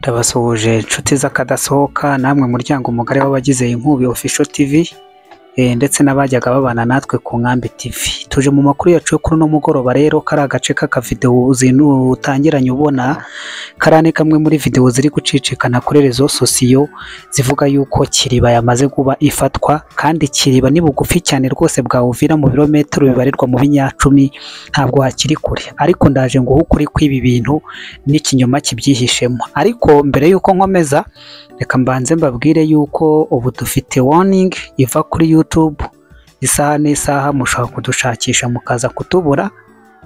Ndabasuhuje inshuti z'akadasohoka namwe muryango mugari w'abagize Inkubi Official TV ndetse n'abajyaga babana natwe ku Nkambi TV. Tuje mu makuru yacu yo kuri no mugoroba rero kari agace k'akavideo utangiranye ubona karane kamwe muri video ziri gucicikana kuri rezo sosiyo zivuga yuko Kiriba yamaze kuba ifatwa, kandi Kiriba ni bugufi cyane rwose bwa Uvira mu birometero bibarirwa mu binyacumi, ntabwo hakiri kure. Ariko ndaje ngo ukuri kw'ibi bintu n'ikinyoma kibyihishemo. Ariko mbere yuko nkomeza, reka mbanze mbabwire yuko ubu dufite warning iva kuri YouTube isaha n'isaha mushaka kudushakisha mukaza kutubura.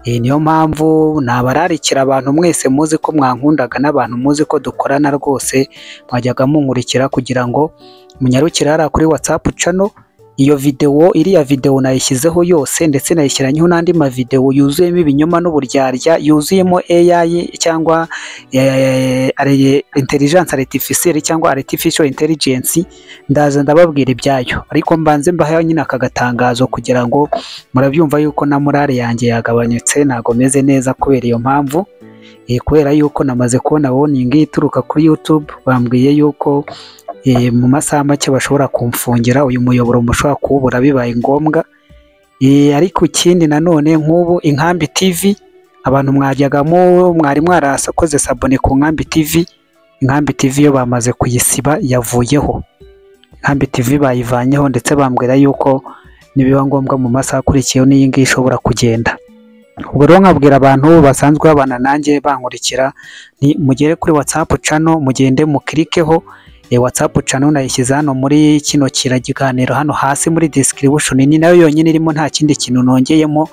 Niyo mpamvu nabararikira abantu mwese muzi ko mwankundaga n'abantu muzi ko dukorana rwose mwajyaga munkurikira kugira ngo munyarukire hariya kuri WhatsApp channel. Iyo iriya video nayishyizeho yose, ndetse nayishyiranyeho n'andi ma video yuzuyemo ibinyoma n'uburyarya, yuzuyemo AI cyangwa intelligence artificielle cyangwa artificial intelligence. Ndaza ndababwira ibyayo, ariko mbanze mbahaye nyine aka gatangazo kugira ngo murabyumva yuko na morale yanjye yagabanyutse, ntago meze neza kubera iyo mpamvu. Kubera yuko namaze kubona warning ituruka kuri YouTube, bambwiye yuko mu masaha make bashobora kumfungira uyu muyoboro, mushobora kuwubura bibaye ngombwa. Ariko ikindi nanone nk'ubu Inkambi TV abantu mwajyagamo mwari mwarasakoze sabone ku Nkambi TV, Inkambi TV yo bamaze kuyisiba, yavuyeho. Inkambi TV bayivanyeho, ndetse bambwira yuko nibiba ngombwa mu masaha akurikiyeho n'iyi ngiyi ishobora kugenda. Ubwo rero nkabwira abantu basanzwe babana nanjye bankurikira, ni mugere kuri WhatsApp channel, mugende mukirikeho. WhatsApp channel nayishyize hano muri kino kiragiganiro hano hasi muri description, ni nayo yonyine irimo, nta kindi kintu nongeyemo,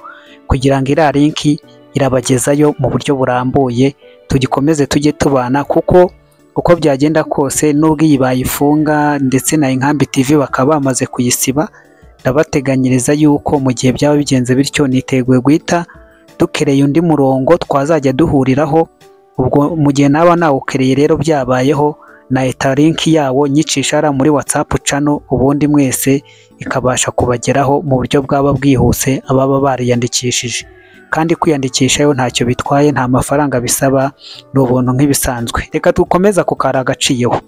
kugira ngo iriya link irabagezayo mu buryo burambuye. Tugikomeze tujye tubana, kuko uko byagenda kose nubwo iyi bayifunga ndetse na Inkambi TV bakaba bamaze kuyisiba, ndabateganyiriza yuko mu gihe byaba bigenze bityo niteguye guhita dukereye undi murongo twazajya duhuriraho. Ubwo mu gihe naba nawukereye rero byabayeho, na eta link yawo nyicisha muri WhatsApp channel, ubundi mwese ikabasha kubageraho mu buryo bwaba bwihuse ababa bariyandikishije. Kandi kwiyandikisha yo ntacyo bitwaye, nta mafaranga bisaba, n'ubuntu nk'ibisanzwe. Reka dukomeza kukara agaciyeho.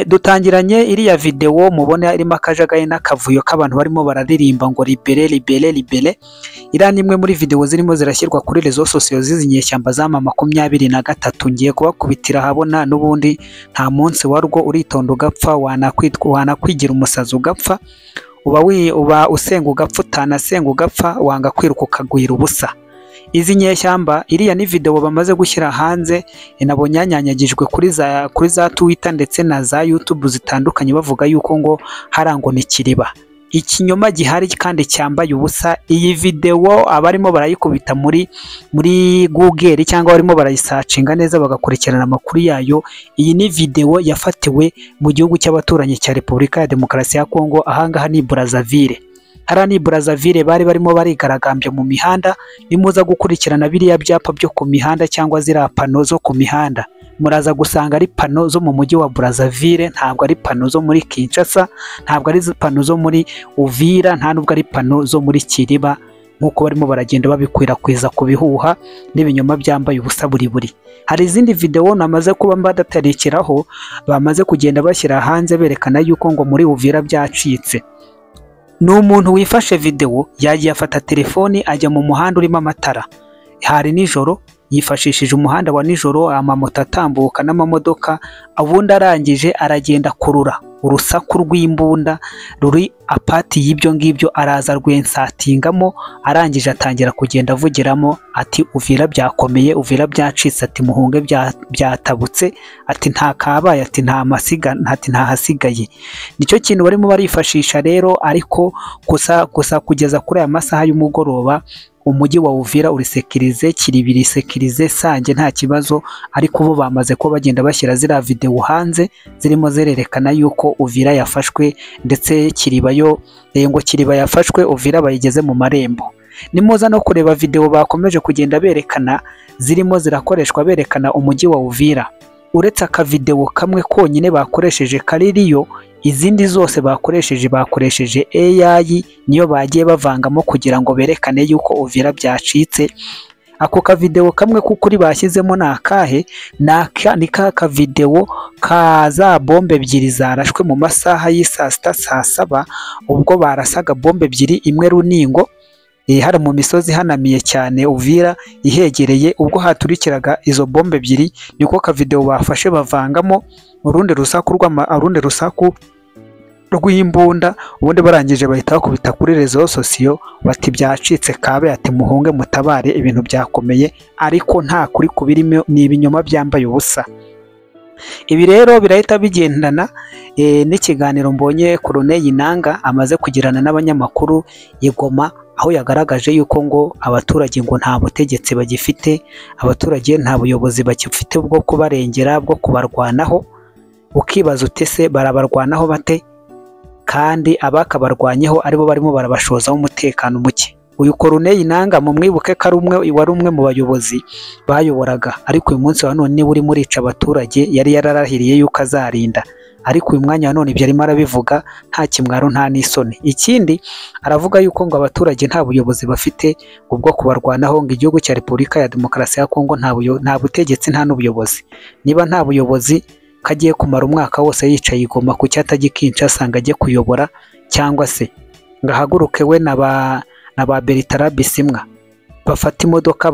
Dutangiranye iriya video mubona irimo akajagaye n'akavuyo k'abantu barimo bararirimba ngo libere libere libere. Iriya ni imwe muri video zirimo zirashyirwa kuri rezo sosiyo z'inyeshyamba za M23. Ngiye kubakubitira habona, n'ubundi nta munsi warwo uritonda ugapfa, wanakwigira umusazi ugapfa, uba usenga ugapfa, utanasenga ugapfa, wanga kwiruka ukagwira ubusa. Izi nyeshyamba, iriya ni video bamaze gushyira hanze, nabonye yanyanyagijwe kuri za Twitter ndetse na za YouTube zitandukanye, bavuga yuko ngo harango ni Kiriba. Ikinyoma gihari kandi cyambaye ubusa. Iyi video abarimo barayikubita muri Google cyangwa barimo barayisacinga neza bagakurikirana amakuru yayo. Iyi ni video yafatiwe mu gihugu cy'abaturanyi cya Repubulika ya Demokarasi ya Kongo, ahangaha ni Brazzaville. Hara ni Brazzaville bari barimo barigaragambya mu mihanda. Nimuza gukurikirana biriya byapa byo ku mihanda cyangwa ziriya pano zo ku mihanda, muraza gusanga ari pano zo mu mujyi wa Brazzaville, ntabwo ari pano zo muri Kinshasa, ntabwo ari pano zo muri Uvira, nta nubwo ari pano zo muri Kiriba, nk'uko barimo baragenda babikwirakwiza ku bihuha n'ibinyoma byambaye ubusa buri. Hari izindi video namaze kuba mbadatarikiraho bamaze kugenda bashyira hanze berekana yuko ngo muri Uvira byacitse. N'umuntu wifashe video yagiye afata telefoni ajya mu muhanda urimo amatara, hari nijoro, yifashishije umuhanda wa nijoro, amamoto atambuka n'amamodoka, ubundi arangije aragenda kurura urusaku rw'imbunda ruri apati y'ibyo ngibyo, araza rwensatingamo, arangije atangira kugenda avugiramo ati Uvira byakomeye, Uvira byacitse, ati muhunge byatabutse, ati nta kabaye, ati nta hasigaye. Nicyo kintu barimo barifashisha rero. Ariko gusa kugeza kuri aya masaha y'umugoroba umujyi wa Uvira uri sekirize, Kiribiri sekirize, Sange nta kibazo. Ariko bo bamaze ko bagenda bashyira ziriya video hanze zirimo zererekana yuko Uvira yafashwe, ndetse Kiriba yo ngo Kiriba yafashwe, Uvira bayigeze mu marembo. Nimuza no kureba video bakomeje kugenda berekana zirimo zirakoreshwa berekana umujyi wa Uvira. Uretse aka video kamwe konyine bakoresheje kaririyo, izindi zose bakoresheje AI, niyo bagiye bavangamo kugira ngo berekane yuko Uvira byacitse. Ako ka video kamwe k'ukuri bashyizemo ni akahe? Ni ka video ka za bombe ebyiri zarashwe mu masaha y'isa sita saa saba, ubwo barasaga bombe ebyiri, imwe Runingo hari mu misozi hanamiye cyane Uvira ihegereye, ubwo haturikiraga izo bombe ebyiri, niko ka video bafashe bavangamo urundi rusaku rw'imbunda, ubundi barangije bahita bakubita kuri rezo sosiyo bati byacitse kabe, ati muhunge mutabare ibintu byakomeye, ariko nta kuri kubirimo, ni ibinyoma byambaye ubusa. Ibi rero birahita bigendana n'ikiganiro mbonye Colonel Nanga amaze kugirana n'abanyamakuru i Goma, aho yagaragaje yuko ngo abaturage ngo nta butegetsi bagifite, abaturage nta buyobozi bagifite bwo kubarengera, bwo kubarwanaho. Ukibaza utese barabarwanaho bate kandi abakabarwanyeho aribo barimo barabashozaho umutekano muke? Uyu Colonel Nanga mu mwibuke ko wari umwe mu bayobozi bayoboraga, ariko uyu munsi wa none uri murica abaturage, yari yararahiriye yuko azarinda, ariko uyu mwanya wa none ibyo arimo arabivuga nta kimwaro nta n'isoni. Ikindi aravuga yuko ngo abaturage nta buyobozi bafite ubwo kubarwanaho, ngo igihugu cya Repubulika ya Demokarasi ya Kongo nta butegetsi nta n'ubuyobozi. Niba nta buyobozi kagiye kumara umwaka wose yicaye i Goma, ku cyatagiye Kinshasa ngo ajye kuyobora, cyangwa se ngo ahaguruke we na ba Bertrand Bisimwa bafata imodoka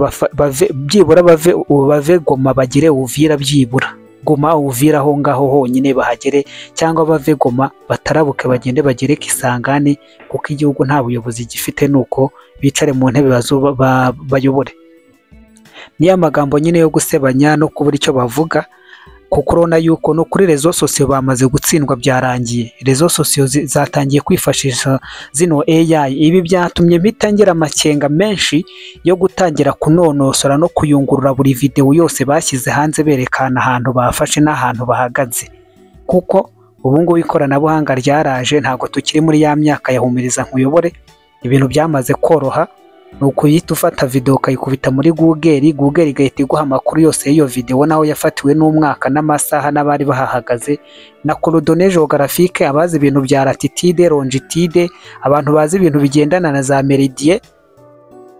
byibura bave Goma bagire Uvira, byibura Goma Uvira aho ngaho honyine bahagere, cyangwa bave Goma batarabuke bagende bagere Kisangani, kuko igihugu nta buyobozi gifite, nuko bicare mu ntebe bayobore. Niyo magambo nyine yo gusebanya no kubura icyo bavuga, kuko urabona yuko no kuri rezo sosiyo bamaze gutsindwa, byarangiye. Rezo sosiyo zatangiye kwifashisha zino AI. Ibi byatumye bitangira amakenga menshi yo gutangira kunonosora no kuyungurura buri video yose bashyize hanze, berekana ahantu bafashe n'ahantu bahagaze, kuko ubu ngubu ikoranabuhanga ryaraje, ntabwo tukiri muri ya myaka ya humiriza nkuyobore. Ibintu byamaze koroha, ni ukuyita ufata video ukayikubita muri Google igahita iguha amakuru yose y'iyo video, naho yafatiwe n'umwaka n'amasaha n'abari bahahagaze, na coordonnées géographiques, abazi ibintu bya latitude, longitude, abantu bazi ibintu bigendana na za meridie,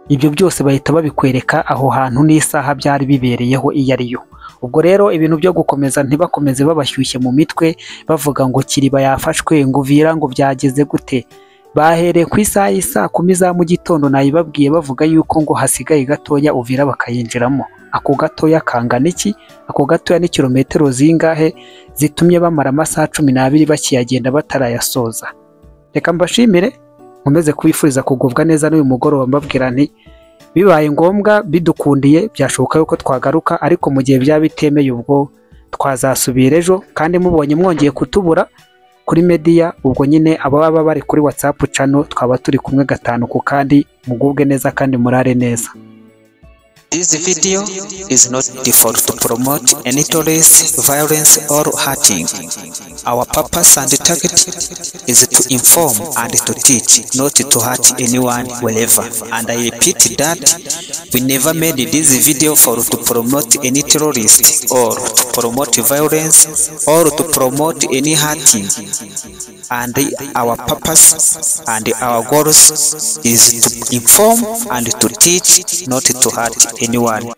ibyo byose bahita babikwereka aho hantu n'isaha byari bibereyeho iyo ariyo. Ubwo rero ibintu byo gukomeza ntibakomeze babashyushye mu mitwe bavuga ngo Kiriba yafashwe, ngo Uvira ngo byageze gute. Bahereye ku isaha y'isa 10 za mu gitondo, nayibabwiye bavuga yuko ngo hasigaye gatoya Uvira bakayinjiramo. Ako gatoya kangana iki? Ako gatoya ni kilometero zingahe zitumye bamara amasaha 12 bakiyagenda batarayasoza. Reka mbashimire, nkomeze kubifuriza kugubwa neza n'uyu mugoroba, mbabwira nti bibaye ngombwa bidukundiye byashoboka yuko twagaruka, ariko mu gihe byaba bitemeye ubwo twazasubira ejo. Kandi mubonye mwongeye kutubura kuri media, ubwo nyine ababa bari kuri WhatsApp channel twaba turi kumwe gatanu ku kandi. Mugubwe neza kandi murare neza. This video is not for to promote any terrorist, violence or hurting. Our purpose and target is to inform and to teach, not to hurt anyone wherever. And I repeat that we never made this video for to promote any terrorist or to promote violence or to promote any hurting. And our purpose and our goals is to inform and to teach, not to hurt anyone.